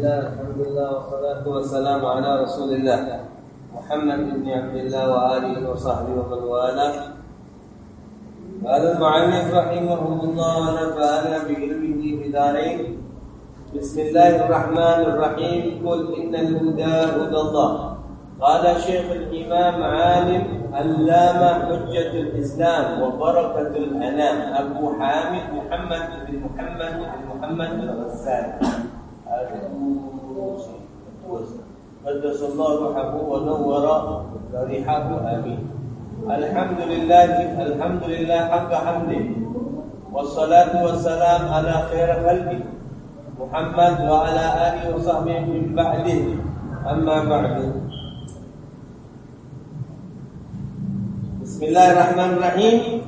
الحمد لله والصلاة والسلام على رسول الله محمد بن عبد الله وآله وصحبه ومن والاه. قال المؤلف رحمه الله ونفعنا بعلمه بدارين. بسم الله الرحمن الرحيم. قل إن الهدى هدى الله. قال شيخ الإمام عالم علامة حجة الإسلام وبركة الأنام أبو حامد محمد بن محمد الغساني قدس الله روحه ونور ضريحه آمين. الحمد لله حق حمده والصلاة والسلام على خير خلقه محمد وعلى آله وصحبه من بعده. أما بعد. Bismillahirrahmanirrahim.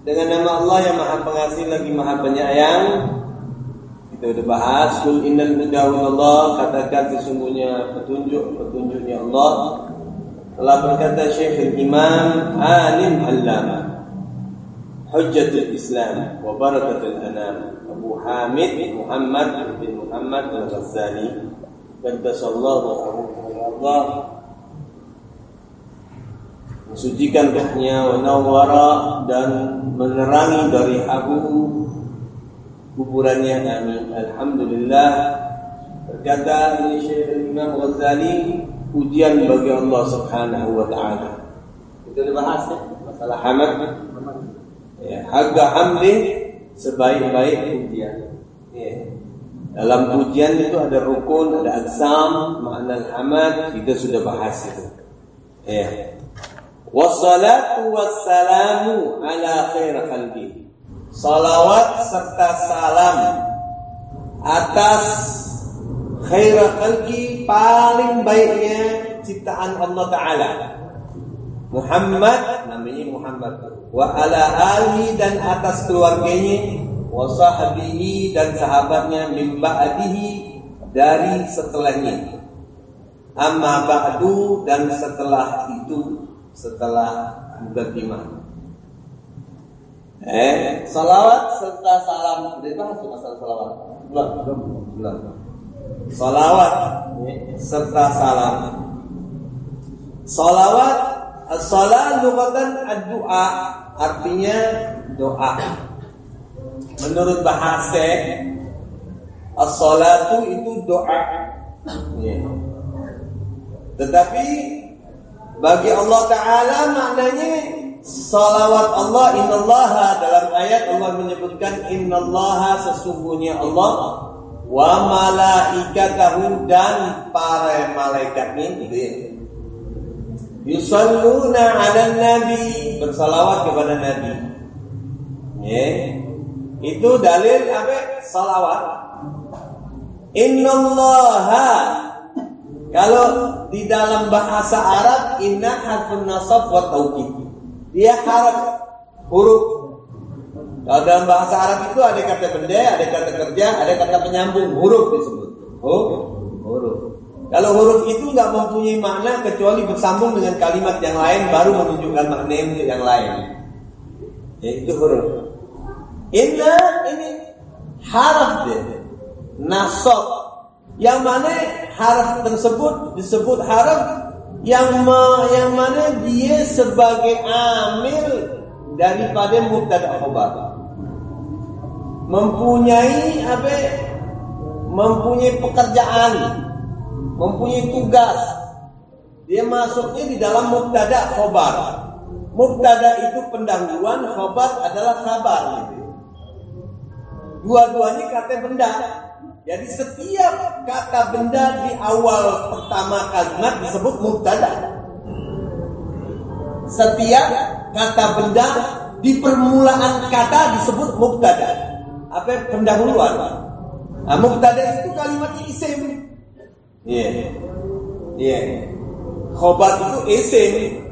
Dengan nama Allah yang Maha Pengasih lagi Maha Penyayang. Kita sudah bahas kul innal huda hudallah, katakan sesungguhnya petunjuknya Allah. Telah berkata Syekh Imam Alim Allama Hujjatul Islam wa Barakatul Anam Abu Hamid Muhammad bin Muhammad al-Ghazali qaddasallahu Allah mensucikan rohnya, wa nawwara, dan menerangi dari kuburannya. Amin. Alhamdulillah. Berkata ini Syekh Imam Ghazali, pujian bagi Allah Subhanahu wa taala. Kita dibahas ya, masalah hamd. Ya, harga hamdi sebaik-baik pujian. Ya. Dalam pujian itu ada rukun, ada aqsam, makna hamd kita sudah bahas itu. Ya. Wassalatu wassalamu ala khair khalqi. Salawat serta salam atas khair khalqi, paling baiknya ciptaan Allah Ta'ala, Muhammad, namanya Muhammad, wa ala alihi, dan atas keluarganya, wa sahbihi, dan sahabatnya, min ba'dihi, dari setelahnya, amma ba'du, dan setelah itu, setelah muqaddimah. Salawat serta salam. Sudah bahas masalah salawat? Belum. Salawat serta salam. Salawat, as-salat lughatan ad-du'a, artinya doa. Menurut bahasa as-salatu itu doa. Tetapi bagi Allah Ta'ala maknanya salawat Allah. Innallaha, dalam ayat Allah menyebutkan innallaha, sesungguhnya Allah, wa malaikatahu, dan para malaikatnya, yusalluna 'alan nabi, bersalawat kepada nabi. Itu dalil apa? Salawat. Innallaha, kalau di dalam bahasa Arab, inna harfun nasab wa taukid. Dia huruf. Kalau dalam bahasa Arab itu ada kata benda, ada kata kerja, ada kata penyambung, huruf disebut. Huruf. Kalau huruf itu enggak mempunyai makna kecuali bersambung dengan kalimat yang lain baru menunjukkan makna yang lain. Itu huruf. Inna ini haraf dia. Nasab. Yang mana haraf tersebut disebut haraf yang mana dia sebagai amil daripada mubtada khabar. Mempunyai pekerjaan, mempunyai tugas. Dia masuknya di dalam mubtada khabar. Mubtada itu pendahuluan, khabar adalah kabar. Dua-duanya kata benda. Jadi setiap kata benda di awal pertama kalimat disebut mubtada. Setiap kata benda di permulaan kata disebut mubtada. Apa pendahuluan? Mubtada itu kalimatnya isim. Khobar itu isim.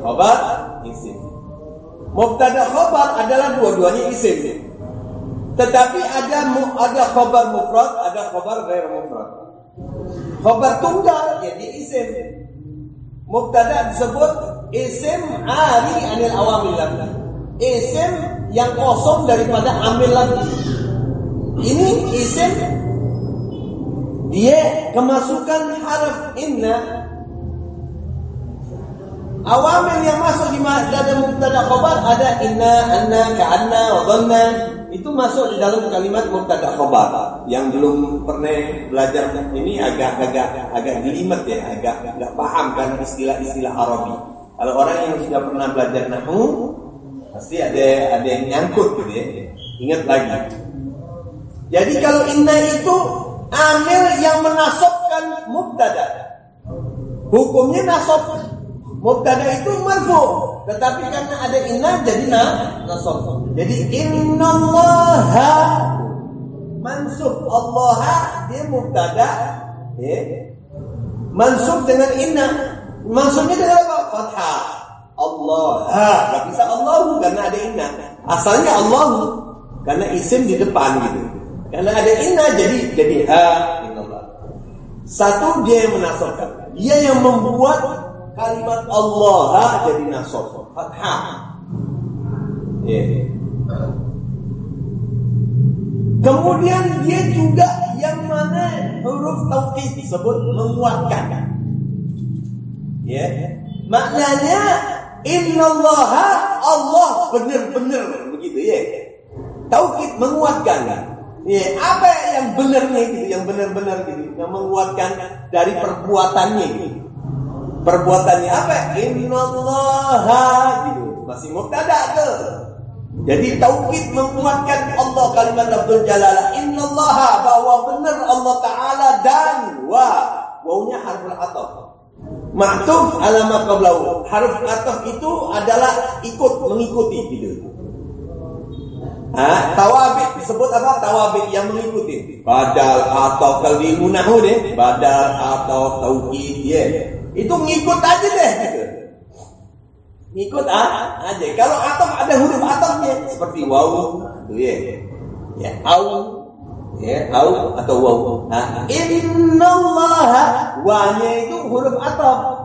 Khobar isim. Mubtada khobar adalah dua-duanya isim. Tetapi ada khabar mufrad, ada khabar ghair mufrad. Khabar tunggal jadi isim. Mubtada disebut isim ari anil awamil lafzi. Isim yang kosong daripada amil lafzi. Ini isim dia kemasukan harf inna. Awamil yang masuk di dalam mubtada khabar ada inna, anna, ka'anna, wa dhanna. Itu masuk di dalam kalimat mubtada khabar. Yang belum pernah belajar ini agak jelimet ya, agak enggak paham karena istilah-istilah Arabi. Kalau orang yang sudah pernah belajar nahwu pasti ada yang nyangkut gitu ya. Ingat lagi. Jadi kalau inna itu amil yang menasabkan mubtada. Hukumnya nasab. Mubtada itu marfu, tetapi karena ada inna jadi nasab. Jadi innallaha mansub, Allah dia mubtada, ya. Mansub dengan inna. Mansubnya dengan apa? Fathah. Allah. Enggak bisa Allahu karena ada inna. Asalnya Allahu karena isim di depan gitu. Karena ada inna jadi inallah. Satu dia yang menasabkan. Dia yang membuat kalimat Allah jadi nasab, fathah. Yeah. Kemudian dia juga yang mana huruf taukid disebut menguatkan. Ya. Yeah. Maknanya innallaha, Allah benar-benar begitu ya. Taukid menguatkan. Ya, apa yang benarnya gitu, yang benar-benar gitu, yang menguatkan dari perbuatannya gitu. Perbuatannya apa? Innallaha gitu. Masih mubtada tuh. Jadi taukid menguatkan Allah kalimat lafzul jalalah. Innallaha, bahwa benar Allah Ta'ala, dan wawunya harful ataf. Ma'tuf ala ma qablahu. Harf ataf itu adalah ikut, mengikuti gitu. Tawabi disebut apa? Tawabi yang mengikuti. Badal ataf, kalau di munahu deh, badal ataf taukid ya. Itu ngikut aja deh gitu. Ngikut aja. Kalau ataf ada huruf atafnya seperti waw itu ya. Ya, au atau waw. Innallaha, wa-nya itu huruf ataf.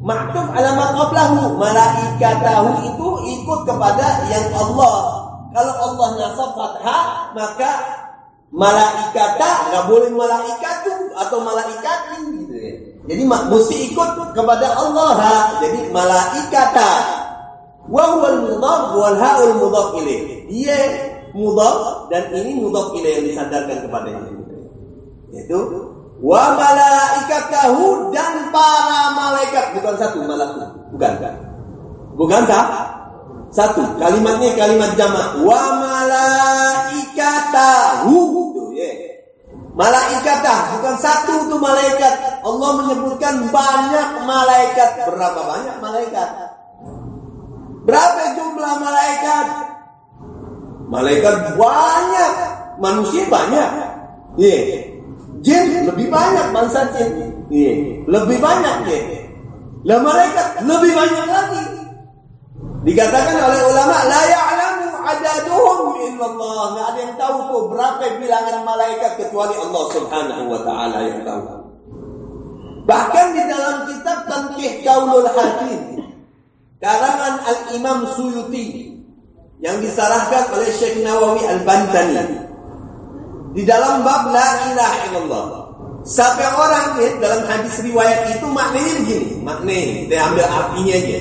Ma'tuf ala ma qablahu. Malaikatahu itu ikut kepada yang Allah. Kalau Allah nasab fathah, maka malaikata enggak boleh malaikatu atau malaikatin gitu ya. Jadi mesti ikut kepada Allah. Jadi malaikata wa huwal mudhaf wal ha'ul mudhaf ilaih. Dia mudhaf dan ini mudhaf ilaih yang disandarkan kepadanya. Yaitu wa malaikatahu, dan para malaikat, bukan satu malaikat, bukan satu. Kalimatnya kalimat jamak. Wa malaikatahu itu ya. Malaikatah, bukan satu itu malaikat. Allah menyebutkan banyak malaikat. Berapa banyak malaikat? Berapa jumlah malaikat? Malaikat banyak, manusia banyak. Yeah. Jin lebih banyak, bangsa jin. Yeah. Lebih banyak ya. Lah malaikat lebih banyak lagi. Dikatakan oleh ulama, la ya'lamu adaduhum illallah. Nggak ada yang tahu tuh berapa bilangan malaikat kecuali Allah Subhanahu wa taala yang tahu. Bahkan di dalam kitab Tanqih Qaulul Hadith karangan Al-Imam Suyuti yang disarahkan oleh Syekh Nawawi Al-Bantani, di dalam bab la ilaha illallah, sampai orang ya, dalam hadis riwayat itu maknanya begini, maknanya kita ambil artinya aja.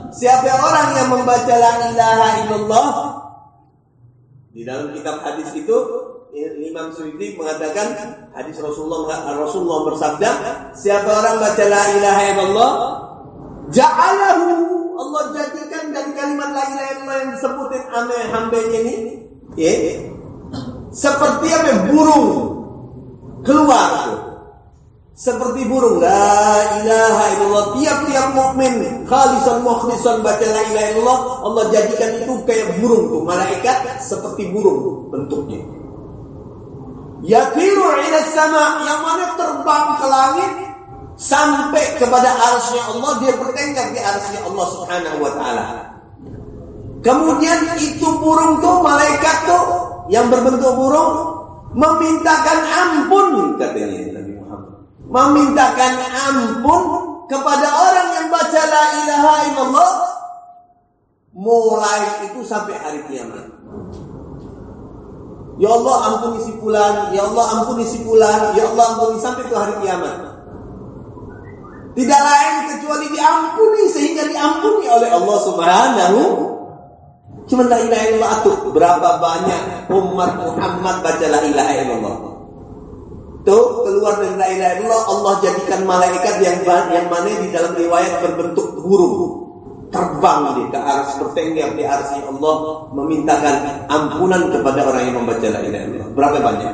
Siapa orang yang membaca la ilaha illallah, di dalam kitab hadis itu Imam Suyuti mengatakan hadis Rasulullah bersabda, siapa orang baca la ilaha illallah, ja'alahu, Allah jadikan dari kalimat la ilaha illallah yang disebutin hambanya ini ya, seperti apa? Burung keluar tuh. Seperti burung, la ilaha illallah. Tiap-tiap mukmin khalisan mukhlisan baca la ilaha illallah, Allah jadikan itu kayak burung tuh. Malaikat seperti burung bentuknya. Yatiru ila sama, yang mana terbang ke langit sampai kepada arsy Allah, dia bertengkar di arsy Allah Subhanahu wa taala. Kemudian itu burung tuh, malaikat tuh yang berbentuk burung memintakan ampun, katanya Nabi Muhammad. Memintakan ampun kepada orang yang baca la ilaha illallah mulai itu sampai hari kiamat. Ya Allah ampuni si fulan, ya Allah ampuni si fulan, ya Allah ampuni sampai ke hari kiamat. Tidak lain kecuali diampuni, sehingga diampuni oleh Allah Subhanahu. Cuma la ilaha illallah itu berapa banyak umat Muhammad baca la ilaha illallah. Tuh keluar dari la ilaha illallah, Allah jadikan malaikat yang mana di dalam riwayat berbentuk burung, terbang dia ke arah bertengger di arsy Allah, memintakan ampunan kepada orang yang membaca la ilaha illallah. Berapa banyak?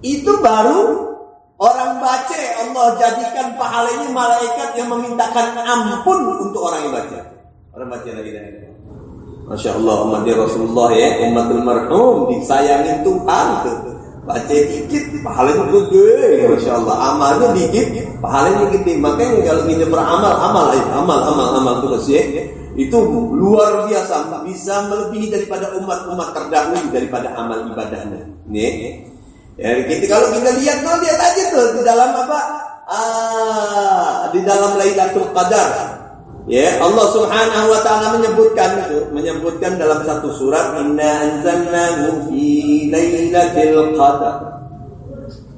Itu baru orang baca, Allah jadikan pahalanya malaikat yang memintakan ampun untuk orang yang baca. Orang baca la ilaha illallah. Masya Allah, umatnya Rasulullah ya, umatul marhum, disayangin Tuhan tuh. Baca dikit, pahalanya gede. Masya Allah, amalnya dikit, pahalanya gede. Makanya kalau kita beramal, amal terus ya, itu luar biasa, bisa melebihi daripada umat-umat terdahulu daripada amal ibadahnya. Nih, ya, kalau kita lihat aja tuh di dalam apa? Di dalam Lailatul Qadar. Ya, Allah Subhanahu wa taala menyebutkan dalam satu surat, inna anzalnahu fi lailatul qadar.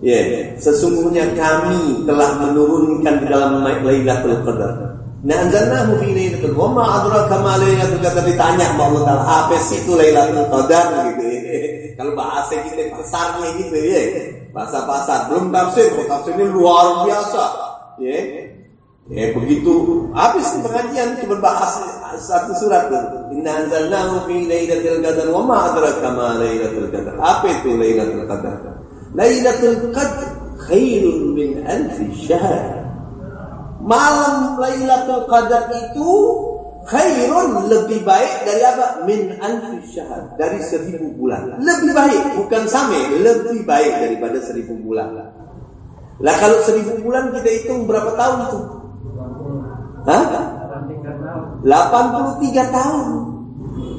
Ya, sesungguhnya kami telah menurunkan di dalam Lailatul Qadar. Inna anzalnahu fi lailatul, wa ma adraka ma lailatul qadar. Ditanya sama Allah taala, apa sih itu Lailatul Qadar gitu. Kalau bahasa kita pasarnya gitu ya. Bahasa pasar, belum tafsir, tafsirnya luar biasa. Ya. Ya begitu habis pengajian cuma bahas satu surat tuh. Inna anzalnahu fi lailatul qadar wa ma adraka ma lailatul qadar. Apa itu Lailatul Qadar? Lailatul Qadar khairun min alf syahr. Malam Lailatul Qadar itu khairun, lebih baik dari apa? Min alf syahr, dari 1000 bulan. Lebih baik, bukan sama, lebih baik daripada 1000 bulan. Lah kalau 1000 bulan kita hitung berapa tahun tuh? 83 tahun.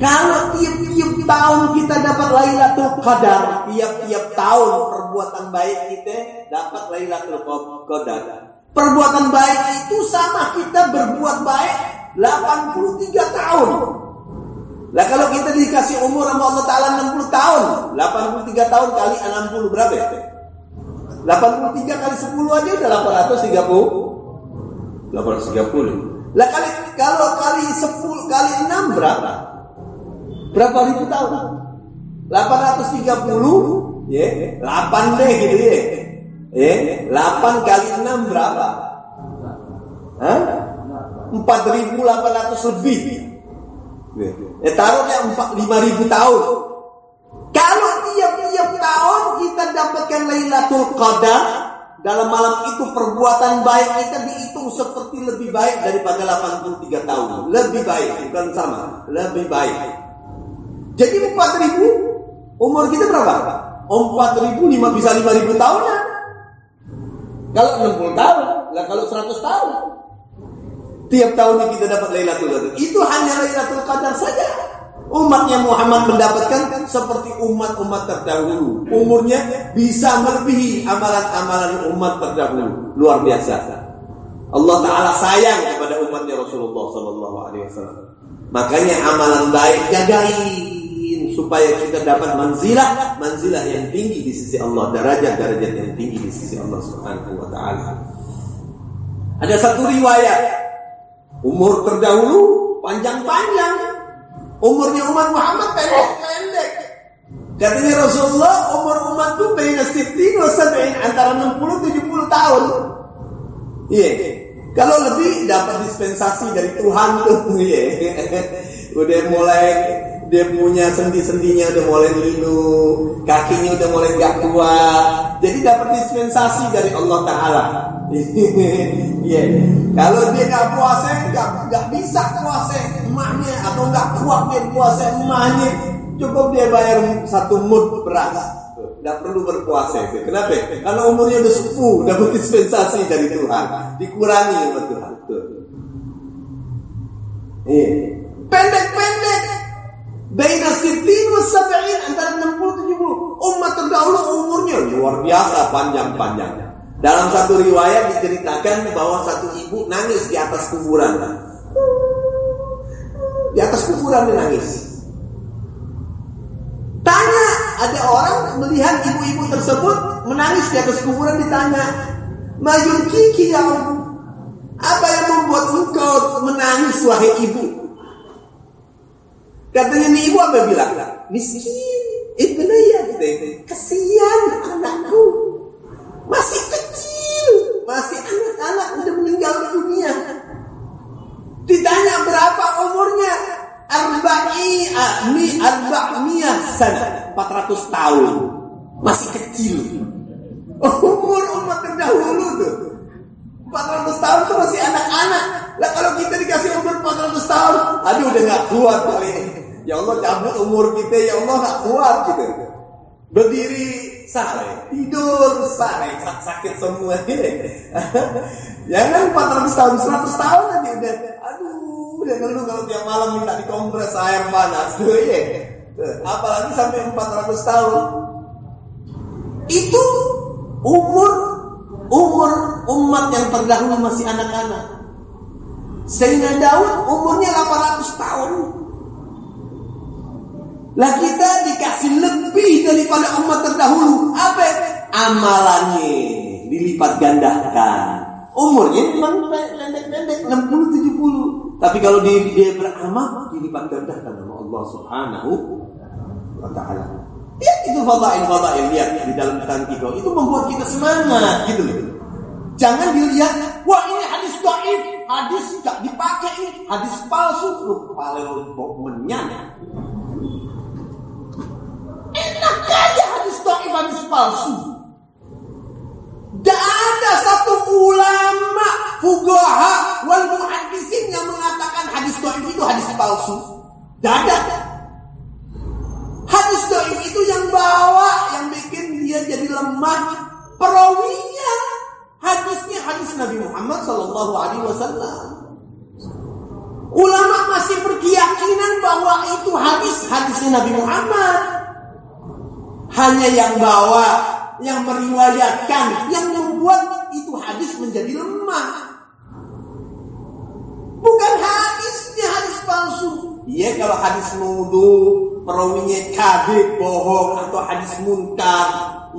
Kalau tiap-tiap tahun kita dapat Lailatul Qadar, tiap-tiap tahun perbuatan baik kita dapat Lailatul Qadar. Perbuatan baik itu sama kita berbuat baik 83 tahun. Lah kalau kita dikasih umur sama Allah Ta'ala 60 tahun, 83 tahun kali 60 berapa ya? 83 kali 10 aja udah 830. Lah kalau kali 10 kali 6 berapa? Berapa ribu tahun? 830 ya, 8 deh gitu ya. 8 kali 6 berapa? 4.800 lebih. Taruhnya 5.000 tahun. Kalau tiap-tiap tahun kita dapatkan Lailatul Qadar, dalam malam itu perbuatan baik kita dihitung seperti lebih baik daripada 83 tahun. Lebih baik, bukan sama, lebih baik. Jadi 4.000, umur kita berapa? 4.000 bisa 5.000 tahun ya? Kalau 60 tahun, lah kalau 100 tahun. Tiap tahunnya kita dapat Lailatul Qadar. Itu hanya Lailatul Qadar saja. Umatnya Muhammad mendapatkan seperti umat-umat terdahulu. Umurnya bisa melebihi amalan-amalan umat terdahulu. Luar biasa. Allah Ta'ala sayang kepada umatnya Rasulullah SAW. Makanya amalan baik jagain supaya kita dapat manzilah yang tinggi di sisi Allah, derajat yang tinggi di sisi Allah Subhanahu wa Ta'ala. Ada satu riwayat, umur terdahulu panjang-panjang, umurnya umat Muhammad pendek. Katanya Rasulullah, umur umat itu baina 60 wa 70, antara 60-70 tahun. Iya. Kalau lebih dapat dispensasi dari Tuhan tuh, iya. Udah mulai dia punya sendi-sendinya udah mulai linu, kakinya udah mulai gak kuat. Jadi dapat dispensasi dari Allah Ta'ala. Iya. Kalau dia nggak puasa, nggak bisa puasa emaknya, atau nggak kuat dia puasa emaknya, cukup dia bayar 1 mud beras, nggak perlu berpuasa. Kenapa? Karena umurnya udah sepuh, dapat dispensasi dari Tuhan, dikurangi oleh Tuhan. Iya. Pendek-pendek, baina 60 wa 70, antara 60-70. Umat terdahulu umurnya luar biasa panjang-panjang. Dalam satu riwayat diceritakan bahwa satu ibu nangis di atas kuburan. Di atas kuburan dia nangis. Tanya, melihat ibu-ibu tersebut menangis di atas kuburan, ditanya, "Mayukiki ya Allah, apa yang membuat engkau menangis wahai ibu?" Katanya nih ibu apa bilang? "Miskin, ibnaya, kesian anakku, masih kecil, masih anak-anak udah meninggal dunia." Ditanya berapa umurnya? 400 tahun, masih kecil. Umur umat terdahulu tuh 400 tahun tuh masih anak-anak. Lah kalau kita dikasih umur 400 tahun, aduh udah gak kuat kali. Ya Allah cabut umur kita, ya Allah gak kuat gitu. Berdiri sare, tidur sare, sakit semua ini. Jangan 400 tahun, 100 tahun aja udah. Aduh, udah ngeluh kalau tiap malam minta dikompres air panas tuh ya. Apalagi sampai 400 tahun. Itu umur umat yang terdahulu masih anak-anak. Sayyidina Daud umurnya 800 tahun. Lah kita dikasih lebih daripada umat terdahulu. Apa? Amalannya dilipat gandakan. Umurnya memang pendek-pendek 60-70. Tapi kalau dia beramal dilipat gandakan sama Allah Subhanahu wa ta'ala. Ya, itu fadail lihat di dalam tantiqo. Itu membuat kita semangat gitu loh. Jangan dilihat, wah ini hadis dhaif, hadis enggak dipakai, hadis palsu, paling menyan. Enak aja hadis dhaif, hadis palsu. Tidak ada satu ulama fuqaha wal muhaddisin yang mengatakan hadis dhaif itu hadis palsu. Tidak ada. Hadis dhaif itu yang bawa, yang bikin dia jadi lemah perawinya. Hadisnya hadis Nabi Muhammad sallallahu alaihi wasallam. Ulama masih berkeyakinan bahwa itu hadisnya Nabi Muhammad. Hanya yang bawa, yang meriwayatkan, yang membuat itu hadis menjadi lemah. Bukan hadisnya hadis palsu. Iya, kalau hadis maudhu, perawinya kadzib, bohong, atau hadis munkar,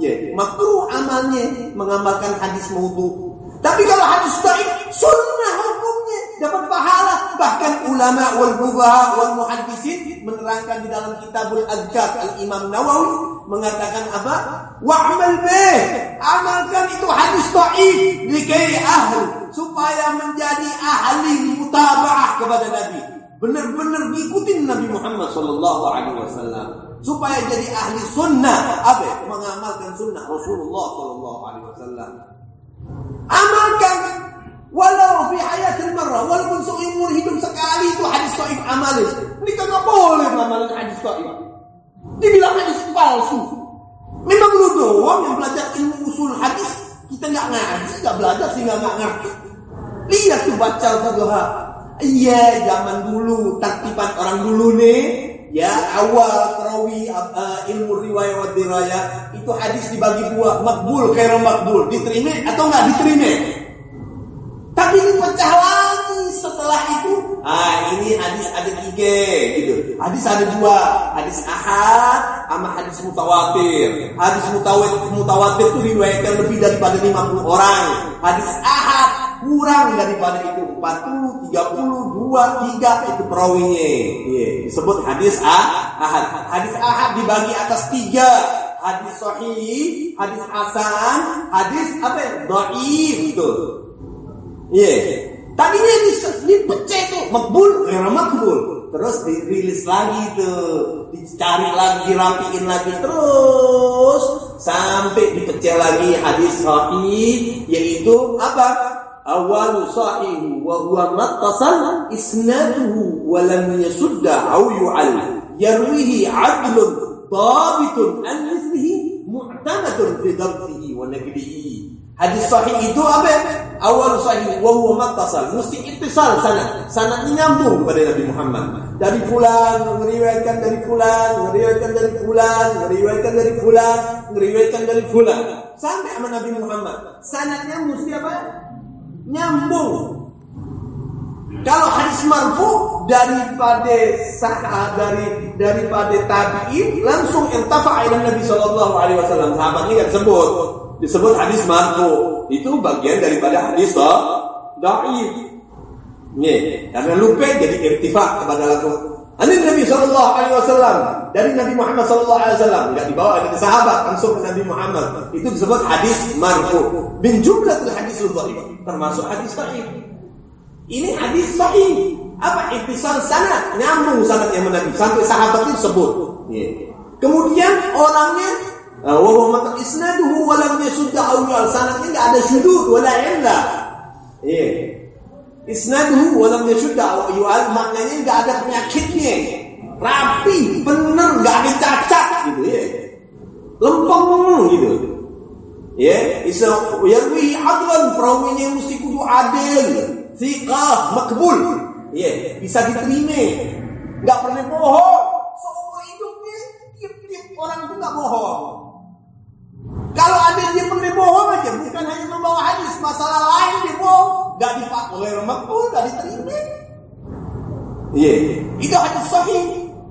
ya makruh amalnya mengamalkan hadis maudhu. Tapi kalau hadis dhaif, sunnah hukumnya, dapat pahala. Bahkan ulama wal fuqaha wal muhaddisin menerangkan di dalam Kitabul Adhkar Al-Imam Nawawi mengatakan apa? Wa'mal bih, amalkan itu hadis dhaif likai ahli, supaya menjadi ahli mutaba'ah kepada Nabi. Benar-benar ngikutin Nabi Muhammad sallallahu alaihi wasallam, supaya jadi ahli sunnah, apa? Mengamalkan sunnah Rasulullah sallallahu alaihi wasallam. Amalkan walau fi hayatil marrah, walaupun seumur hidup sekali itu hadis dhaif amalin. Ini kagak boleh ngamalin hadis dhaif. Dibilang hadis palsu. Memang lu doang yang belajar ilmu usul hadis, kita enggak ngaji, enggak belajar sehingga enggak ngerti. Lihat tuh baca fuqaha. Iya, zaman dulu tertiban orang dulu nih, ya awal perawi ilmu riwayat dirayat itu hadis dibagi dua, makbul, khairul makbul, diterima atau nggak diterima. Tapi ini pecah lagi setelah itu. Ini hadis ada 3 gitu. Hadis ada 2, hadis ahad sama hadis mutawatir. Hadis mutawatir itu diriwayatkan lebih daripada 50 orang. Hadis ahad kurang daripada itu, 40, 30, 2, 3 itu perawinya. Disebut hadis ahad. Hadis ahad dibagi atas 3. Hadis sahih, hadis hasan, hadis dhaif itu. Tadinya dipecah tuh, makbul, ghair makbul. Terus dirilis lagi tuh, dicari lagi, rapiin lagi terus sampai dipecah lagi hadis sahih, yaitu apa? Awalu sahih wa huwa mattasal isnaduhu wa lam yasudda aw yu'al yarwihi 'adlun dhabitun an mithlihi mu'tamadun fi dhabtihi wa naqdihi. Hadis sahih itu apa? Awal sahih wa huwa mattasal, mesti ittisal sanadnya nyambung kepada Nabi Muhammad. Dari fulan meriwayatkan dari fulan, meriwayatkan dari fulan, meriwayatkan dari fulan, meriwayatkan dari fulan sampai sama Nabi Muhammad. Sanadnya mesti apa? Nyambung. Kalau hadis marfu daripada tabi'in langsung intafa ila Nabi sallallahu alaihi wasallam. Sahabatnya kan disebut hadis marfu. Itu bagian daripada hadis dhaif. Karena lupa jadi irtifa kepada langsung Nabi sallallahu alaihi wasallam, dari Nabi Muhammad sallallahu alaihi wasallam, enggak dibawa dari sahabat langsung ke Nabi Muhammad. Itu disebut hadis marfu. Min jumlatul hadis dhaif, termasuk hadis dhaif. Ini hadis sahih. Apa ittisal sanad? Nyambung sanadnya sama Nabi sampai sahabat itu sebut. Kemudian orangnya wa huwa matan isnaduhu wa lam yashudda awal, sanadnya enggak ada syudud wala illa. Isnaduhu wa lam yashudda awal, maknanya enggak ada penyakitnya. Rapi, benar, enggak ada cacat gitu lempeng gitu. Isa yarwi adlan, perawinya mesti kudu adil, thiqah, makbul. Bisa diterima. Enggak pernah bohong. Seumur hidupnya tiap-tiap orang itu enggak bohong. Kalau ada dia pernah bohong aja, bukan hanya membawa hadis, masalah lain dia bohong, enggak dipakai oleh makbul, enggak diterima. Itu hadis sahih.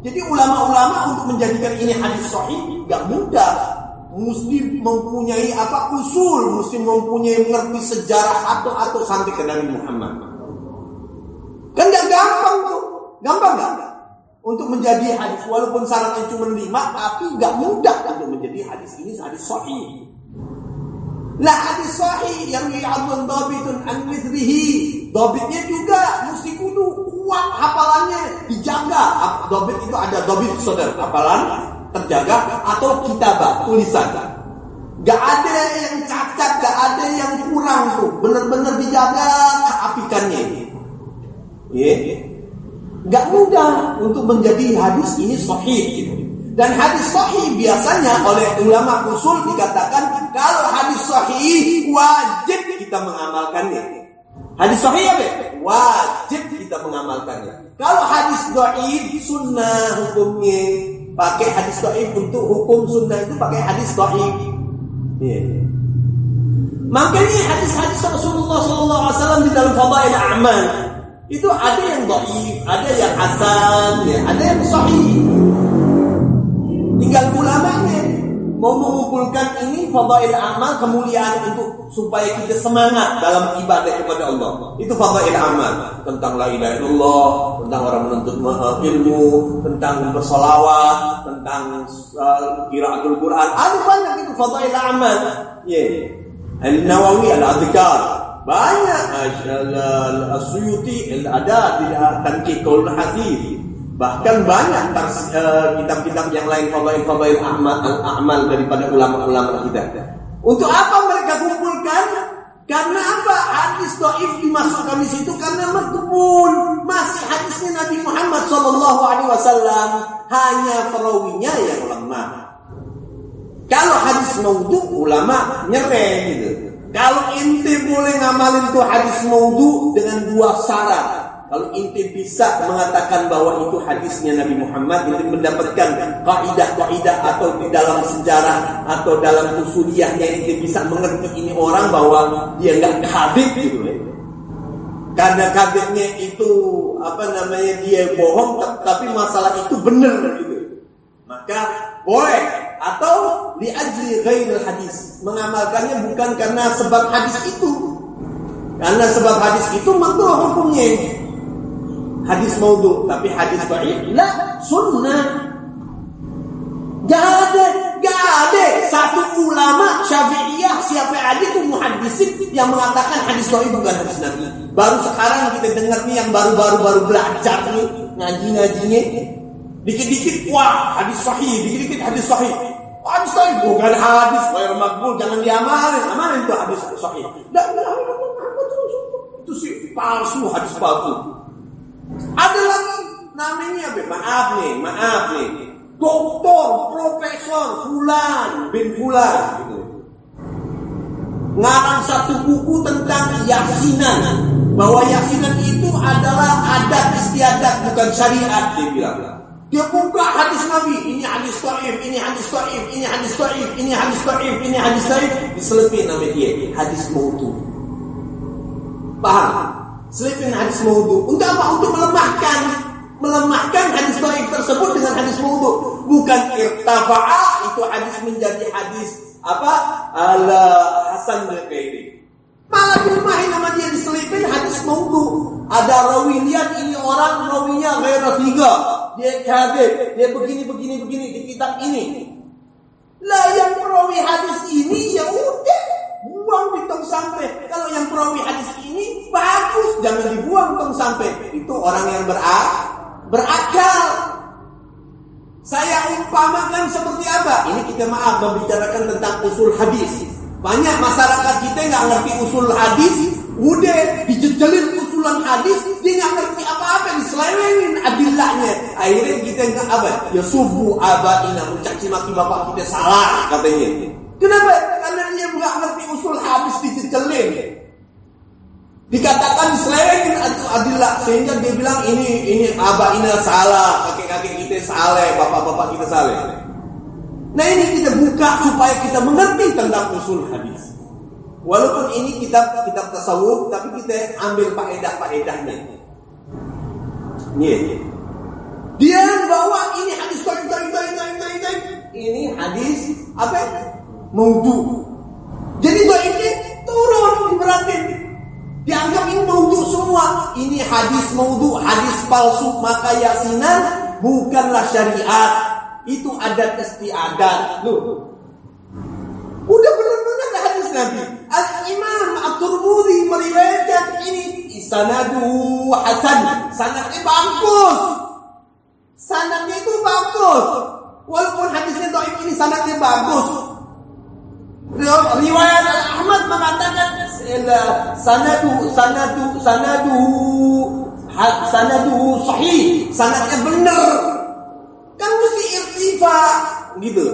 Jadi ulama-ulama untuk menjadikan ini hadis sahih enggak mudah. Mesti mempunyai usul, mesti mempunyai mengerti sejarah atau sampai ke Nabi Muhammad. Kan gak gampang tuh. Gampang gak? Untuk menjadi hadis. Walaupun syaratnya cuma 5, tapi gak mudah untuk menjadi hadis ini hadis sahih. Lah hadis sahih yang ya'adun dhabitun an mithlihi, dhabitnya juga mesti kudu kuat, hafalannya dijaga. Dhabit itu ada dhabit sadar, hafalan terjaga, atau kitabah, tulisan. Gak ada yang cacat, gak ada yang kurang tuh. Benar-benar dijaga keapikannya. Gak mudah untuk menjadi hadis ini sahih gitu. Dan hadis sahih biasanya oleh ulama usul dikatakan kalau hadis sahih wajib kita mengamalkannya. Hadis sahih apa? Wajib kita mengamalkannya. Kalau hadis dhaif sunnah hukumnya. Pakai hadis dhaif untuk hukum sunnah itu pakai hadis dhaif. Makanya hadis-hadis Rasulullah SAW di dalam fadail a'mal itu ada yang dhaif, ada yang hasan, ada yang sahih. Tinggal ulamanya mau mengumpulkan ini fadail amal, kemuliaan untuk supaya kita semangat dalam ibadah kepada Allah. Itu fadail amal, tentang la ilaha illallah, tentang orang menuntut ilmu, tentang bersolawat, tentang qiraatul Quran. Ada banyak itu fadail amal. An-Nawawi al-Adhkar, banyak. As-Suyuti ada Tanqih Qaul Hadis. Bahkan banyak kitab-kitab yang lain fadail amal daripada ulama-ulama kita. Untuk apa mereka kumpulkan? Karena apa? Hadis dhaif dimasukkan di situ karena makbul. Masih hadisnya Nabi Muhammad SAW, hanya perawinya yang lemah. Kalau hadis maudhu, ulama nyereh gitu. Kalau inti boleh ngamalin tuh hadis maudhu dengan 2 syarat. Kalau inti bisa mengatakan bahwa itu hadisnya Nabi Muhammad, inti mendapatkan kaidah-kaidah atau di dalam sejarah atau dalam usuliyahnya, inti bisa mengerti ini orang bahwa dia enggak kadzib gitu. Karena kadzibnya itu dia bohong, tapi masalah itu benar gitu. Maka boleh. Atau li ajli ghairil hadis, mengamalkannya bukan karena sebab hadis itu. Karena sebab hadis itu makruh hukumnya. Hadis maudhu, tapi hadis dhaif la sunnah. Gak ada satu ulama Syafi'iyah siapa aja tuh muhaddisin yang mengatakan hadis dhaif bukan hadis Nabi. Baru sekarang kita dengar nih yang baru belajar nih ngaji-ngajinya. Dikit-dikit wah hadis sahih, dikit-dikit hadis sahih. Hadis sahih bukan hadis ghair makbul, jangan diamalin. Amalin itu hadis sahih. Itu sih palsu, hadis palsu. Ada lagi namanya maaf nih. Doktor, profesor fulan bin fulan gitu. Ngarang satu buku tentang yasinan, bahwa yasinan itu adalah adat istiadat bukan syariat, dia bilang. Dia buka hadis Nabi, ini hadis dhaif, ini hadis dhaif, ini hadis dhaif, ini hadis dhaif, ini hadis dhaif, diselipin nama dia hadis maudhu. Paham? Selipin hadis maudhu. Untuk apa? Untuk melemahkan maudhu. Bukan irtafa'a itu hadis menjadi hadis ala hasan al-ghairi. Malah dimahin nama dia diselipin hadis maudhu. Ada rawi, lihat ini orang rawinya ghairu thiqa, dia kadzib, dia begini di kitab ini. Lah yang perawi hadis ini ya udah buang di tong sampah. Kalau yang perawi hadis ini bagus, jangan dibuang tong sampah. Itu orang yang berakal. Saya umpamakan seperti apa? Ini kita membicarakan tentang usul hadis. Banyak masyarakat kita nggak ngerti usul hadis, udah dijejelin usulan hadis, dia nggak ngerti apa-apa, diselewengin adillahnya. Akhirnya kita nggak ya subuh abaina, mencaci maki bapak kita salah katanya. Kenapa? Karena dia nggak ngerti usul hadis, dijejelin. Dikatakan diselewengin adillah, sehingga dia bilang ini abaina salah, kakek-kakek kita salah, bapak-bapak kita salah. Nah ini kita buka supaya kita mengerti tentang usul hadis. Walaupun ini kitab tasawuf, tapi kita ambil faedah-faedahnya. Nih, dia bawa ini hadis ini hadis apa? Maudhu. Jadi ini turun diberatin. Dianggap ini maudhu semua. Ini hadis maudhu, hadis palsu, maka yasinan bukanlah syariat. Itu adat istiadat. Loh, udah benar-benar hadis Nabi. Al-Imam At-Tirmidzi meriwayatkan ini isnaduhu hasan. Sanadnya bagus. Sanadnya itu bagus. Walaupun hadisnya dhaif, ini sanadnya bagus. Riwayat Ahmad mengatakan sanaduhu sahih. Sanadnya benar. Kan mesti irtifa gitu.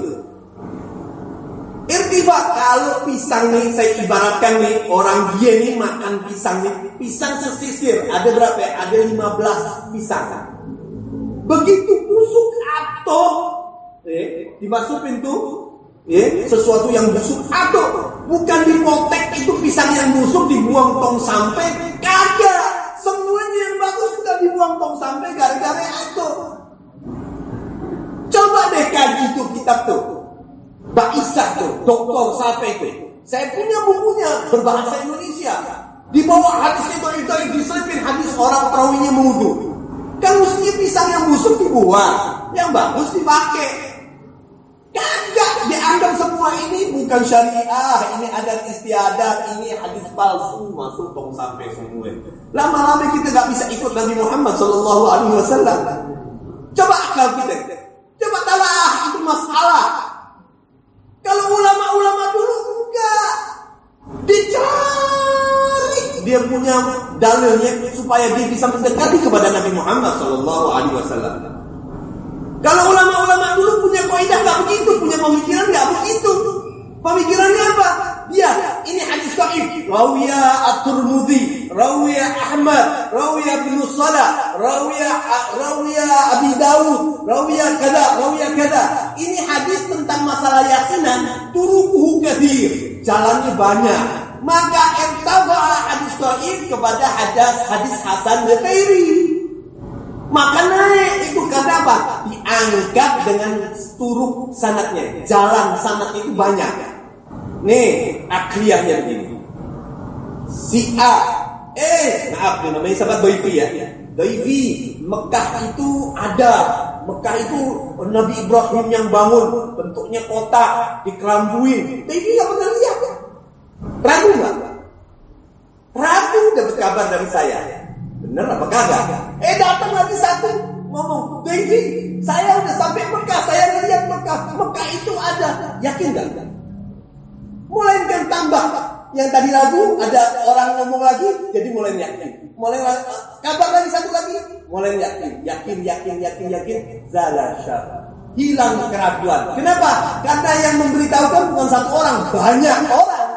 Irtifa, kalau pisang nih saya ibaratkan nih, orang dia nih makan pisang nih, pisang sesisir ada berapa ya? Ada 15 pisang. Begitu busuk atau dimasukin tuh sesuatu yang busuk atau bukan dipotek, itu pisang yang busuk dibuang tong sampai kagak. Semuanya yang bagus sudah dibuang tong sampai gara-gara atau. Coba deh kaji itu kitab tuh, Mbak Isa tuh, doktor siapa itu? Saya punya bukunya berbahasa Indonesia. Di bawah hadis itu diselipin hadis orang perawinya maudhu. Kan mestinya pisang yang busuk dibuang, yang bagus dipakai. Kagak, dianggap semua ini bukan syariah, ini adat istiadat, ini hadis palsu, masuk tong sampai semua. Lama-lama kita nggak bisa ikut Nabi Muhammad SAW. Coba akal kita. Coba talah itu masalah. Kalau ulama-ulama dulu enggak, dicari dia punya dalilnya supaya dia bisa mendekati kepada Nabi Muhammad SAW. Kalau ulama-ulama dulu punya kaidah enggak begitu, punya pemikiran enggak begitu. Pemikirannya apa? Dia ini hadis dhaif. Rawiya At-Tirmidzi, Rawiya Ahmad, Rawiya Ibnu Salah, Rawiya Abi Dawud, Rawiya kada. Ini hadis tentang masalah yasinan, turuquhu katsir, jalannya banyak. Maka irtafa'a hadis dhaif kepada hadis hasan al-ghairi. Maka naik itu karena apa? Diangkat dengan turuk sanadnya, jalan sanad itu banyak. Nih, akliyahnya begini. Si A, maaf nih namanya sahabat Dhaifi ya. Dhaifi, Mekah itu ada. Mekah itu Nabi Ibrahim yang bangun, bentuknya kotak, dikelambuin. Dhaifi nggak pernah lihat. Ragu nggak? Ragu dapat kabar dari saya. Bener apa kagak? Datang lagi satu ngomong, Dhaifi, saya udah sampai Mekah, saya lihat Mekah. Mekah itu ada. Yakin nggak? Mulai kan tambah. Yang tadi ragu, ada orang ngomong lagi, jadi mulai yakin. Mulai kabar lagi satu lagi, mulai yakin. Zalasha. Hilang keraguan. Kenapa? Karena yang memberitahukan bukan satu orang, banyak orang.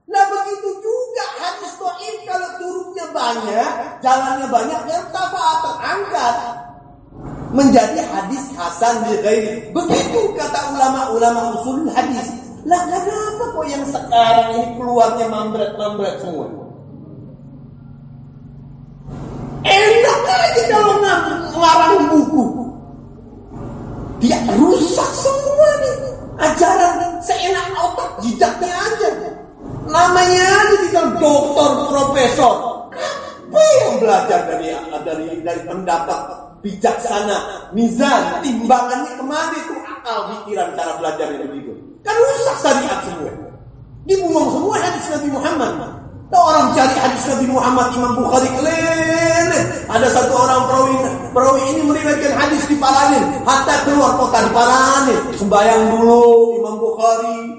Nah begitu juga hadis dhaif, kalau turunnya banyak, jalannya banyak, yang terangkat menjadi hadis hasan li ghairi. Begitu kata ulama-ulama usul hadis. Lah kenapa kok yang sekarang ini keluarnya mambret semua? Enak aja kalau ngarang buku. doktor, profesor. Apa yang belajar dari pendapat bijaksana, mizan, timbangannya kemana itu akal, pikiran, cara belajarnya begitu. Kan rusak syariat semua. Dibuang semua hadis Nabi Muhammad. Orang cari hadis Nabi Muhammad, Imam Bukhari keliling. Ada satu orang perawi ini meriwayatkan hadis di Paranin, hatta keluar kota di Paranin. Sembayang dulu Imam Bukhari.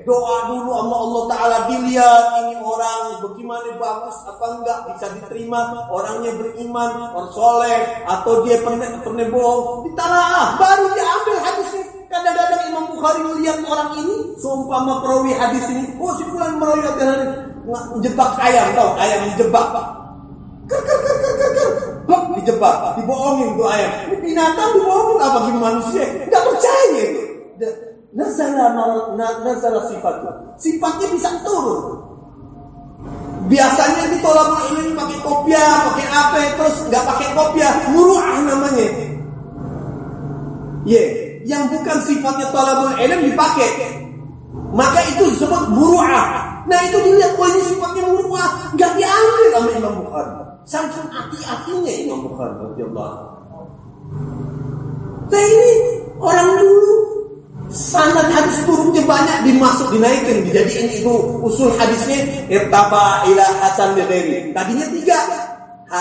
Doa dulu sama Allah Ta'ala, dilihat ini orang bagaimana, bagus apa enggak, bisa diterima, orangnya beriman, orang soleh, atau dia pernah bohong, ditalaah, baru dia ambil hadisnya. Kadang-kadang Imam Bukhari melihat orang ini, seumpama perawi hadis ini, si bulan meriwayatkan hadis, jebak ayam, tau ayam dijebak, dijebak, dibohongin tuh ayam. Ini binatang dibohongin apa gini manusia? Nggak percaya itu. Nazala sifatnya bisa turun. Biasanya di tolabul ilmi pakai kopiah, pakai apa, terus nggak pakai kopiah, muru'ah namanya. Yang bukan sifatnya tolabul ilmi dipakai, maka itu disebut muru'ah. Nah itu dilihat, ini sifatnya muru'ah, nggak diambil sama Imam Bukhari. Saking hati-hatinya Imam Bukhari radhiyallahu. Nah ini orang dulu sanad hadis turunnya banyak, dinaikin, dijadiin itu usul hadisnya irtafa ila hasan bi ghairi. Tadinya 3,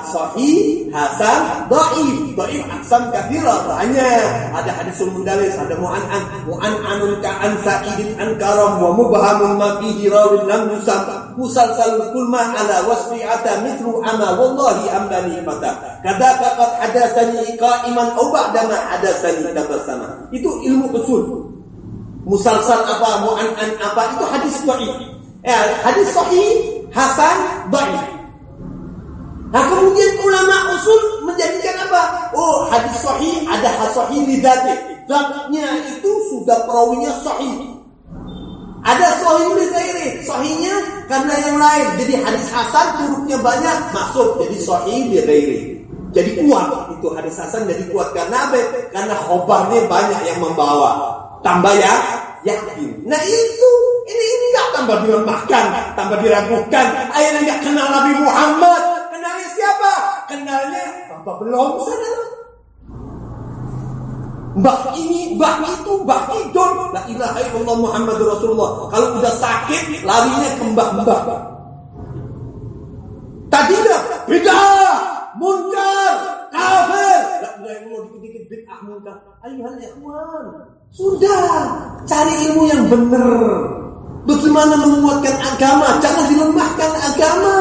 sahih, hasan, dhaif aksam katsira, banyak. Ada hadisul mundalis, ada mu'an'anun ka'an sa'idin an karam wa mubhamun ma fihi rawin lam yusam musalsal kulma ala wasfi'ata mithlu ama wallahi ambani fata kadaka qad hadatsani qa'iman aw ba'da ma hadatsani tabassama. Itu ilmu usul. Musalsal apa, mu'an'an apa, itu hadis dhaif. Hadis sahih, hasan, dhaif. Nah kemudian ulama usul menjadikan apa? Hadis sahih ada sahih li dzati. Zatnya itu sudah perawinya sahih. Ada sahih li ghairi, sahihnya karena yang lain. Jadi hadis hasan turunnya banyak, masuk jadi sahih li ghairi. Jadi kuat itu hadis hasan, jadi kuat karena apa? Karena khobarnya banyak yang membawa. Tambah ya yakin. Nah itu ini enggak tambah dilemahkan, tambah diragukan. Akhirnya enggak kenal Nabi Muhammad. Kenalnya siapa? Kenalnya apa belum sana? Mbah ini, mbah itu, mbah idol. La ilaha illallah Muhammadur Rasulullah. Kalau udah sakit, larinya ke mbah-mbah. Tadinya bid'ah, munkar, kafir. La ilaha illallah, dikit-dikit bid'ah, munkar. Ayuhal ikhwan, sudah cari ilmu yang benar. Bagaimana menguatkan agama? Jangan dilemahkan agama.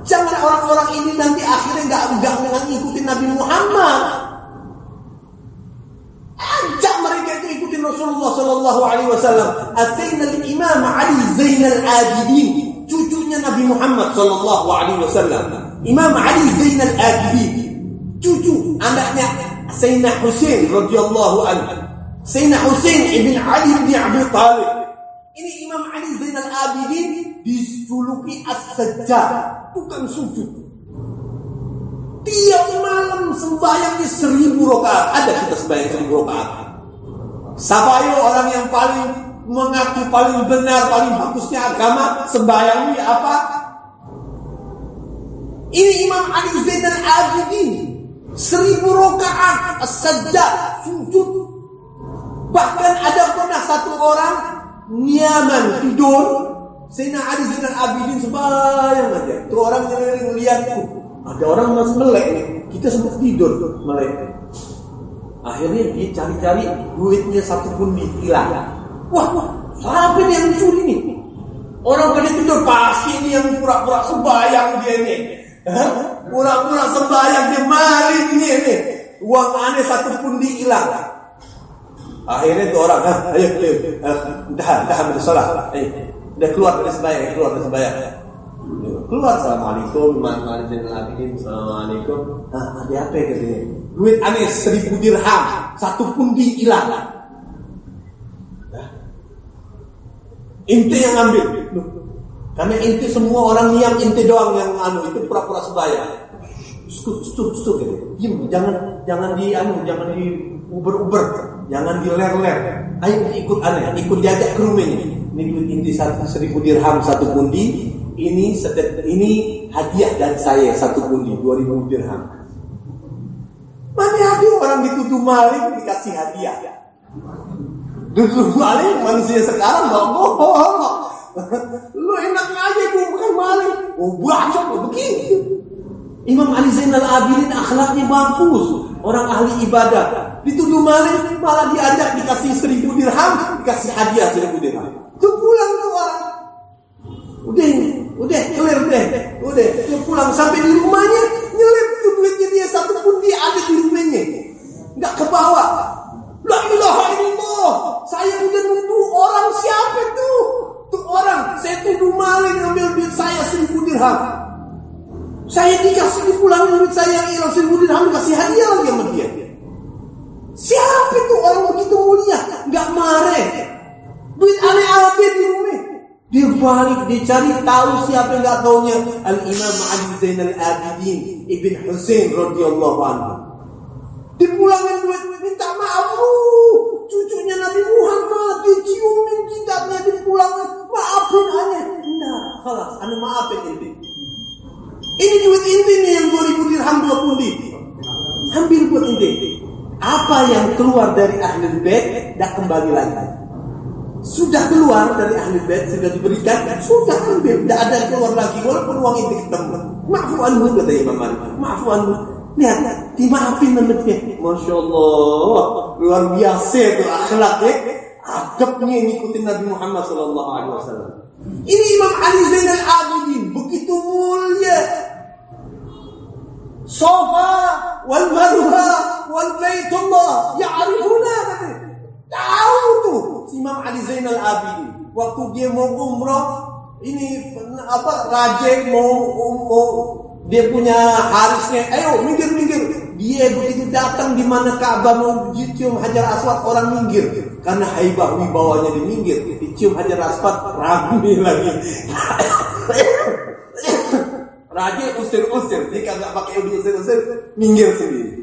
Jangan orang-orang ini nanti akhirnya enggak ngikutin Nabi Muhammad. Ajak mereka itu ikutin Rasulullah sallallahu alaihi wasallam. Asainal Imam Ali Zainal Abidin, cucunya Nabi Muhammad sallallahu alaihi wasallam. Imam Ali Zainal Abidin, cucu anaknya Sayyidina Husain radhiyallahu anhu. Sayyidina Husain ibn Ali bin Abi Thalib. Ini Imam Ali Zainal Abidin dijuluki As-Sajjad, tukang sujud. Tiap malam sembahyangnya 1000 rakaat. Ada kita sembahyang 1000 rakaat. Sabayo orang yang paling mengaku paling benar, paling bagusnya agama, sembahyangnya apa? Ini Imam Ali Zainal Abidin 1000 rakaat As-Sajjad, sujud. Bahkan ada pernah satu orang nyaman tidur, Sayyidina Ali Zainal Abidin sembahyang aja. Itu orang yang lihat tuh, ada orang masih melek nih. Kita sempat tidur melek. Akhirnya dia cari-cari, duitnya satu pun hilang. Wah, siapa nih yang mencuri nih? Orang pada tidur, pasti ini yang pura-pura sembahyang dia nih. Pura-pura sembahyang dia, maling dia nih. Uang aneh satu pun hilang. Akhirnya itu orang, ayo, dah bersolat, udah keluar dari sembahyang, keluar, assalamualaikum, assalamualaikum, ada apa ya katanya? Duit aneh 1000 dirham, satu pun hilang. Inti yang ambil, karena inti semua orang niat inti doang yang itu pura-pura sembahyang. Stop gitu. Diam, jangan di uber-uber, jangan di ler-ler. Ayo ikut aneh, ikut diajak ke rumahnya. ini duit inti 1.000 dirham 1 pundi, ini hadiah dari saya 1 pundi 2.000 dirham. Mana ada orang dituduh maling dikasih hadiah? Dituduh maling manusia sekarang bohong. Lu enak aja, gue bukan maling. Oh bacot begitu. Imam Ali Zainal Abidin akhlaknya bagus, orang ahli ibadah. Dituduh maling malah diajak dikasih 1.000 dirham, dikasih hadiah 1.000 dirham. Tuh pulang tuh orang. Udah clear deh. Udah, dia pulang sampai di rumahnya nyelip tuh duitnya dia 1 pundi ada di rumahnya. Enggak ke bawah. La ilaha illallah. Saya udah nuduh orang, siapa tuh? Tuh orang, saya tuduh maling ngambil duit saya 1.000 dirham. Saya dikasih dipulangin duit saya yang hilang 1.000 dirham, dikasih hadiah lagi sama dia. Siapa itu orang begitu mulia? Enggak marah. Duit aneh-aneh di rumah. Dia balik, dia cari tahu siapa yang enggak taunya. Al-Imam Ali Zainal Abidin Ibn Husain radhiyallahu anhu. Dipulangin duit, minta maaf. Cucunya Nabi Muhammad diciumin jidatnya, dipulangin. Maafin aja. Nah, khalas, anu maafin inti. Ini duit inti nih yang 2.000 dirham 2 pundi. Ambil buat inti. Apa yang keluar dari Ahlul Bait tidak kembali lagi. Sudah keluar dari Ahlul Bait, sudah diberikan, sudah ambil, tidak ada yang keluar lagi walaupun uang itu ketemu. Maafu anhu kata Imam Malik. Maafu anhu. Lihat, dimaafin namanya. Masya Allah, luar biasa itu akhlaknya. Adabnya ngikutin Nabi Muhammad SAW. Ini Imam Ali Zainal Abidin begitu mulia. Safa wal Marwa wal Baitullah ya'rifuna. Tahu tuh Imam Ali Zainal Abidin waktu dia mau umrah, ini raja mau dia punya harisnya, ayo minggir. Dia begitu datang di mana Ka'bah mau cium Hajar Aswad, orang minggir karena haibah wibawanya dia minggir. Dicium Hajar Aswad rame lagi. Raja usir, dia kagak pakai usir, minggir sendiri.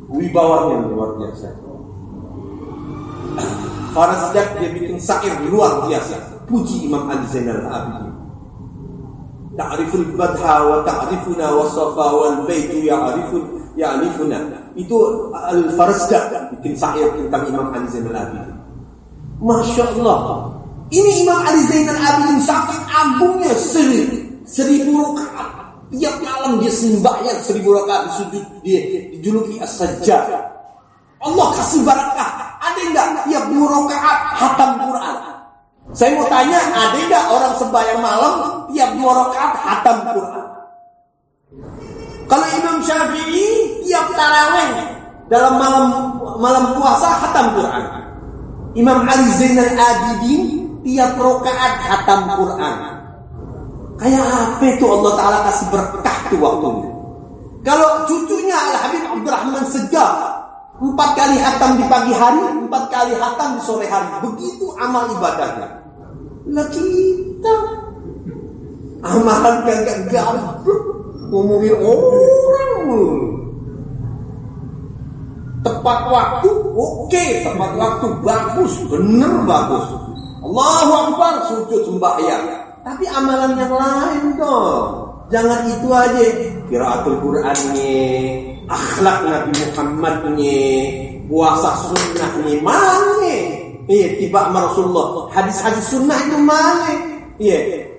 Wibawanya luar biasa. Farazdak dia bikin syair luar biasa. Puji Imam Ali Zainal Abidin. Ta'riful badha wa ta'rifuna wa safa wal baitu ya'rifuna. Itu Al-Farazdak bikin syair tentang Imam Ali Zainal Abidin. Masya Allah. Ini Imam Ali Zainal Abidin saking agungnya 1.000 rakaat. Tiap malam dia sembahyang 1.000 rakaat di sujud, dia dijuluki As-Sajjad. Allah kasih barakah. Ada enggak tiap 2 rakaat hatam Quran? Saya mau tanya, ada enggak orang sembahyang malam tiap 2 rakaat hatam Quran? Kalau Imam Syafi'i tiap tarawih dalam malam puasa hatam Quran. Imam Ali Zainal Abidin tiap rakaat hatam Quran. Kayak apa itu Allah Ta'ala kasih berkah tuh waktunya. Kalau cucunya Al-Habib Abdurrahman Segaf 4 kali hatam di pagi hari, 4 kali hatam di sore hari. Begitu amal ibadahnya. Lah kita amalan gak gampang, ngomongin orang. Tepat waktu, oke. Tepat waktu, bagus, bener bagus. Allahu Akbar, sujud sembahyang. Tapi amalan yang lain dong. Jangan itu aja. Qiraatul Qur'annya, akhlak Nabi Muhammadnya, puasa sunnahnya mana? Iya, tiba sama Rasulullah. Hadis-hadis sunnah itu mana? Iya.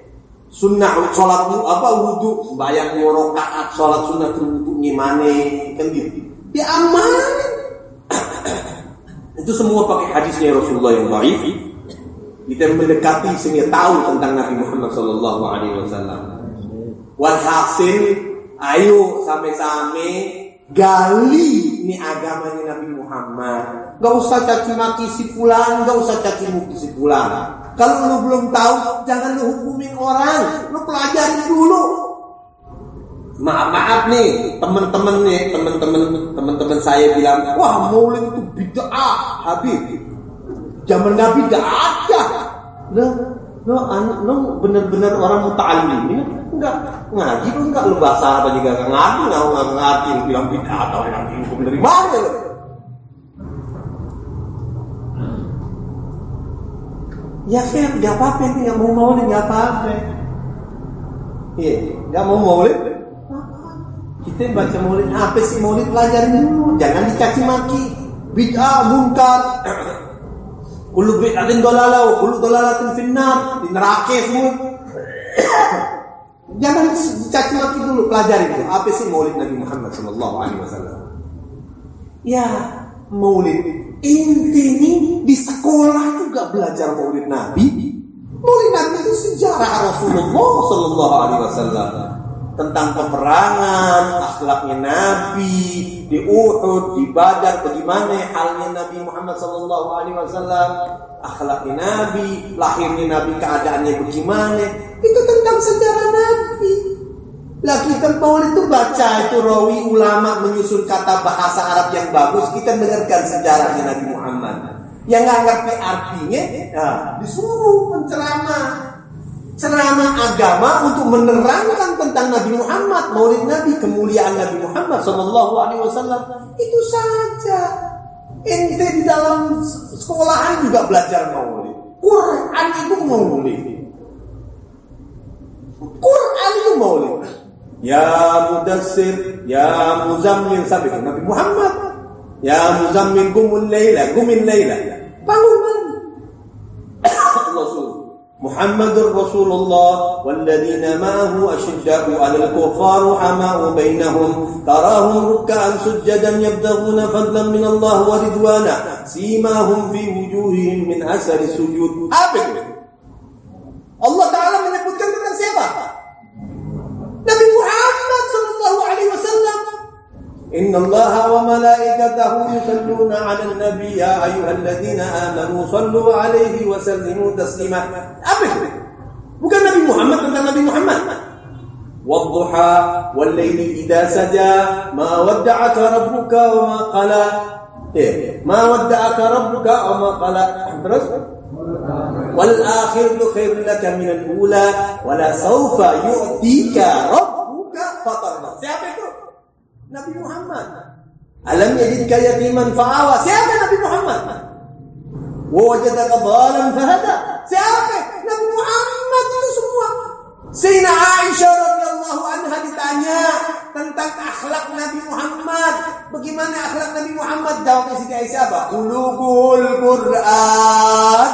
Sunnah sholat wudu, sembahyang 2 rakaat, sholat sunnah wudunya mana? Kan gitu. Ya aman. Itu semua pakai hadisnya Rasulullah yang dhaif. Kita mendekati sehingga tahu tentang Nabi Muhammad sallallahu alaihi wasallam. Walhasil, ayo sampai-sampai gali ini agamanya Nabi Muhammad. Gak usah caci maki si fulan, gak usah caci maki si fulan. Kalau lu belum tahu, jangan lu hukumin orang, lu pelajarin dulu. Maaf nih, teman-teman saya bilang, wah maulid itu bid'ah, Habib. Zaman Nabi gak ada. Lo bener-bener orang muta'allim. Enggak ngaji lu enggak, lu bahasa apa juga enggak ngaji, enggak ngerti, lu bilang bid'ah atau yang hukum dari mana lu? Ya kan, nggak apa-apa, nggak mau maulid nggak apa-apa. Iya, nggak mau maulid. Kita baca maulid, apa sih maulid, pelajarin dulu, jangan dicaci maki. Bid'ah, munkar. Kullu bid'atin dalalah wa kullu dalalatin finnar, di neraka semua. Jangan dicaci maki dulu, pelajari dulu apa sih maulid Nabi Muhammad sallallahu alaihi wasallam. Ya, maulid intinya di sekolah juga belajar maulid Nabi. Maulid Nabi itu sejarah Rasulullah sallallahu alaihi wasallam, tentang peperangan, akhlaknya Nabi di Uhud, di Badar, bagaimana halnya Nabi Muhammad sallallahu alaihi wasallam, akhlaknya Nabi, lahirnya Nabi, keadaannya bagaimana. Itu tentang sejarah Nabi. Lah kita maulid itu baca itu rawi ulama menyusun kata bahasa Arab yang bagus, kita dengarkan sejarahnya Nabi Muhammad. Yang nggak ngerti artinya, disuruh penceramah, ceramah agama untuk menerangkan tentang Nabi Muhammad, maulid Nabi, kemuliaan Nabi Muhammad sallallahu alaihi wasallam. Itu saja. Ente di dalam sekolahan juga belajar maulid. Quran itu maulid. Quran itu maulid. Ya mudassir, ya muzammil, sampai Nabi Muhammad. Ya muzammil qumil laila, bangun malam. Allah suruh Muhammadur Rasulullah walladzina ma'ahu asyidda'u 'alal kuffar rahama'u bainahum tarahum ruk'an sujjadan yabtaghuna fadlan min Allah wa ridwana simahum fi wujuhihim min asari sujud. Apa itu? Allah Ta'ala menyebutkan tentang siapa? Nabi Muhammad sallallahu alaihi wasallam. Inna Allaha wa malaikatahu yusalluna 'alan nabi ya ayyuhalladzina amanu sallu 'alaihi wa sallimu taslima. Apa itu? Bukan Nabi Muhammad, tentang Nabi Muhammad. Wadduha wal laili idza saja ma wadda'aka rabbuka wa ma qala. Ma wadda'aka rabbuka wa ma qala. Terus wal akhiru khairul laka minal ula wa la sawfa yu'tika rabbuka fatarda. Siapa itu? Nabi Muhammad. Alam yajidka yatiman fa'awa. Siapa Nabi Muhammad? Wa wajadaka dhalan fahada. Siapa? Nabi Muhammad itu semua. Sayyidina Aisyah radhiyallahu anha ditanya tentang akhlak Nabi Muhammad. Bagaimana akhlak Nabi Muhammad? Jawabnya Siti Aisyah apa? Qulubul Quran.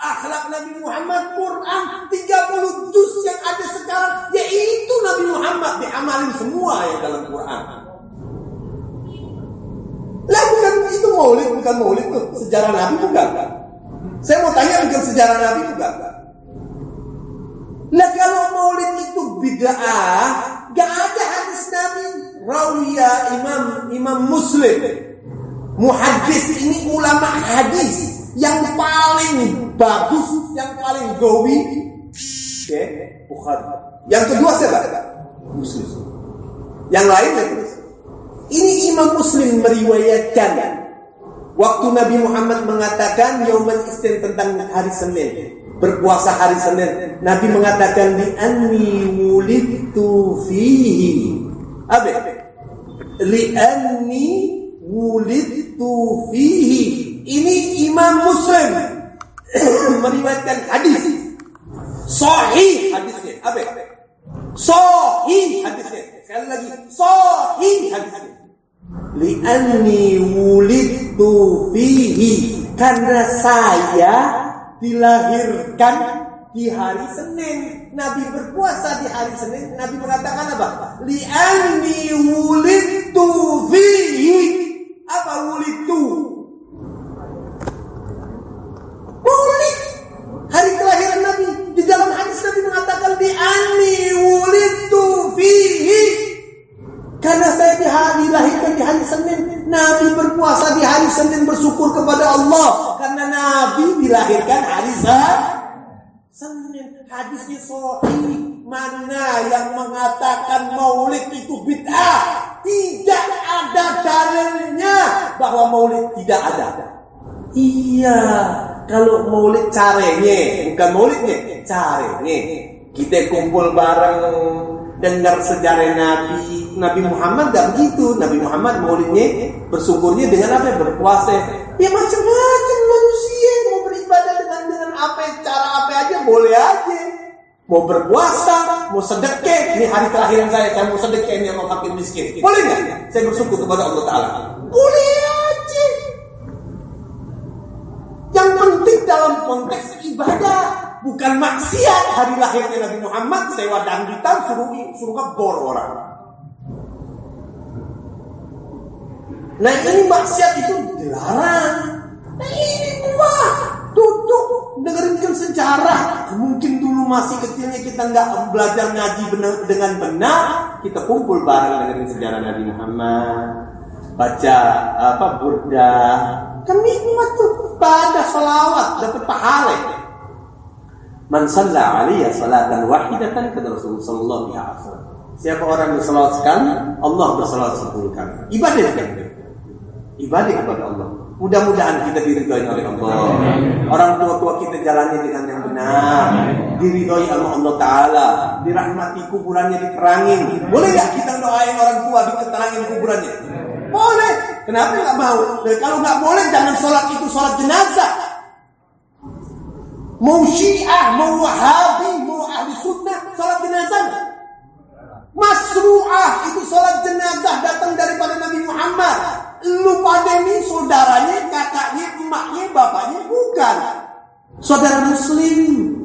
Akhlak Nabi Muhammad Quran 30 juz yang ada sekarang, yaitu Nabi Muhammad diamalin semua yang dalam Quran. Lah bukan itu maulid, bukan maulid itu sejarah Nabi, bukan. Saya mau tanya, bukan sejarah Nabi, bukan. Lah kalau maulid itu bid'ah, gak ada hadis Nabi. Rawiyah Imam Muslim, muhaddis ini ulama hadis yang paling bagus, yang paling gawi, Bukhari. Yang kedua siapa? Muslim. Yang lain ya terus. Ini Imam Muslim meriwayatkan waktu Nabi Muhammad mengatakan Yaumal Isnin, tentang hari Senin, berpuasa hari Senin. Nabi mengatakan li anni wulidtu fihi. Apa? Li anni wulidtu fihi. Ini Imam Muslim meriwayatkan hadis sahih hadisnya. Apa? Sahih hadisnya. Sekali lagi, sahih hadisnya. Li'anni wulidtu fihi, karena saya dilahirkan di hari Senin. Nabi berpuasa di hari Senin. Nabi mengatakan apa? Li'anni wulidtu fihi. Apa wulidtu? Maulid, hari kelahiran Nabi. Di dalam hadis Nabi mengatakan li'anni wulidtu fihi, karena saya dilahirkan di hari Senin. Nabi berpuasa di hari Senin, bersyukur kepada Allah karena Nabi dilahirkan hari Senin. Hadisnya sahih. Mana yang mengatakan maulid itu bid'ah? Tidak ada dalilnya bahwa maulid tidak ada. Iya, kalau maulid caranya, bukan maulidnya, caranya. Kita kumpul bareng, dengar sejarah Nabi Muhammad, gak begitu. Nabi Muhammad maulidnya, bersyukurnya dengan apa? Berpuasa. Ya macam-macam manusia mau beribadah dengan cara apa aja boleh aja. Mau berpuasa, mau sedekah, ini hari terakhir saya mau sedekah ini sama fakir miskin. Boleh nggak? Saya bersyukur kepada Allah Ta'ala. Boleh aja. Yang penting dalam konteks ibadah, bukan maksiat. Hari lahirnya Nabi Muhammad, sewa dangdutan, suruh ngebor orang. Nah ini maksiat itu dilarang. Nah ini duduk dengerin sejarah. Mungkin dulu masih kecilnya kita nggak belajar ngaji dengan benar, kita kumpul bareng dengerin sejarah Nabi Muhammad, baca burda, kan nikmat tuh, pada salawat dapat pahala. Man shalla alaiya salatan wahidatan kata Rasulullah sallallahu alaihi wasallam. Siapa orang bersalawat sekali, Allah bersalawat 10 kali. Ibadah kan? Ibadah kepada Allah. Mudah-mudahan kita diridhoi oleh Allah. Orang tua-tua kita jalani dengan yang benar, diridhoi oleh Allah Ta'ala, dirahmati, kuburannya diterangin. Boleh gak kita doain orang tua diterangin kuburannya? Boleh. Kenapa gak mau? Dan kalau gak boleh, jangan sholat itu sholat jenazah. Mau Syiah, mau Wahabi, mau ahli sunnah, sholat jenazah. Masru'ah itu sholat jenazah datang daripada Nabi Muhammad. Lu pada ini saudaranya, kakaknya, emaknya, bapaknya bukan. Saudara muslim.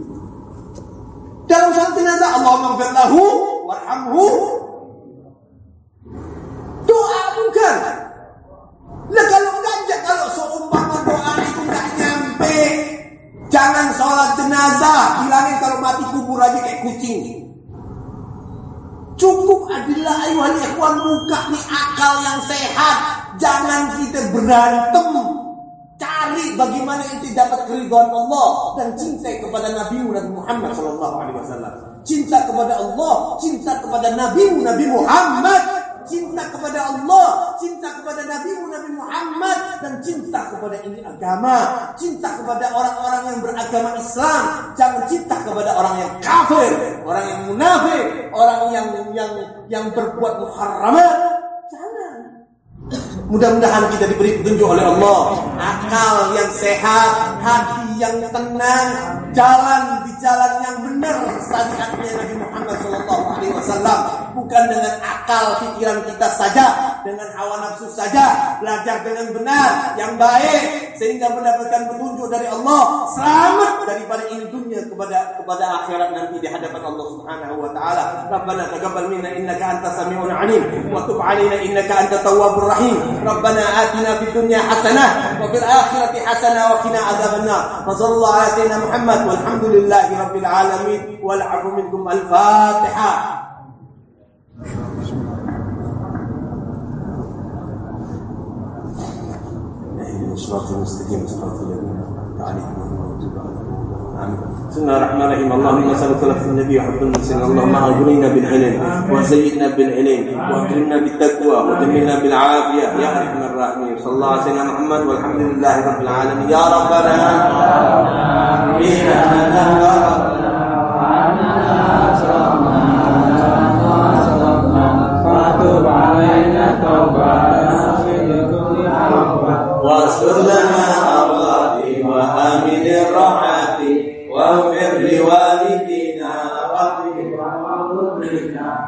Dalam sholat jenazah, Allahumma ighfir lahu warhamhu. Doa bukan. Nah kalau seumpama doa itu enggak nyampe, jangan sholat jenazah. Bilangin kalau mati kubur aja kayak kucing. Cukup adalah ayuhan ikhwan, buka nih akal yang sehat. Jangan kita berantem. Cari bagaimana itu dapat keridhaan Allah dan cinta kepada Nabi Muhammad SAW. Cinta kepada Allah, cinta kepada Nabi Muhammad, cinta kepada Allah, cinta kepada Nabi Muhammad, dan cinta kepada ini agama, cinta kepada orang-orang yang beragama Islam. Jangan cinta kepada orang yang kafir, orang yang munafik, orang yang berbuat muharramat. Jangan. Mudah-mudahan kita diberi petunjuk oleh Allah, akal yang sehat, hati yang tenang, jalan di jalan yang benar syariatnya Nabi Muhammad SAW. Bukan dengan akal pikiran kita saja, dengan hawa nafsu saja. Belajar dengan benar, yang baik, sehingga mendapatkan petunjuk dari Allah. Selamat daripada ini dunia kepada akhirat nanti di hadapan Allah Subhanahu wa taala. Rabbana taqabbal minna innaka antas samiul alim wa tub alaina innaka antat tawwabur rahim. Rabbana atina fid dunya hasanah wa fil akhirati hasanah wa qina adzabannar. Wa sallallahu ala sayyidina Muhammad walhamdulillahi rabbil alamin wal 'afwu minkum. Al-Fatihah. صراط المستقيم صراط الذين أنعمت عليهم غير المغضوب عليهم. بسم الله الرحمن الرحيم. اللهم نسألك لفظ النبي وحب المسلمين. اللهم أغننا بالعلم وزينا بالعلم وأكرمنا بالتقوى وجملنا بالعافية يا أرحم الراحمين. صلى الله على سيدنا محمد والحمد لله رب العالمين. يا ربنا واستر لنا أوقاتي وآمن الراحات واغفر لوالدينا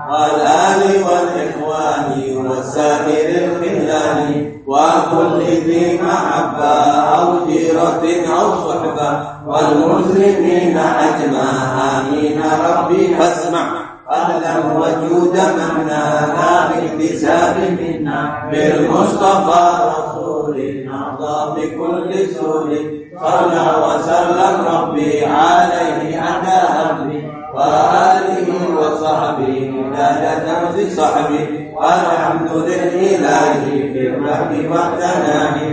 والآل والإخوان وسائر الخلان وكل ذي محبة أو جيرة أو صحبة والمسلمين أجمع آمين ربي فاسمع فضلا وجود منا لا باكتساب منا بالمصطفى رسول نرضى بكل سور صلى وسلم ربي عليه عدا أمري وآله وصحبه مداد نفس صحبه والحمد لله في الرحم والتناهي.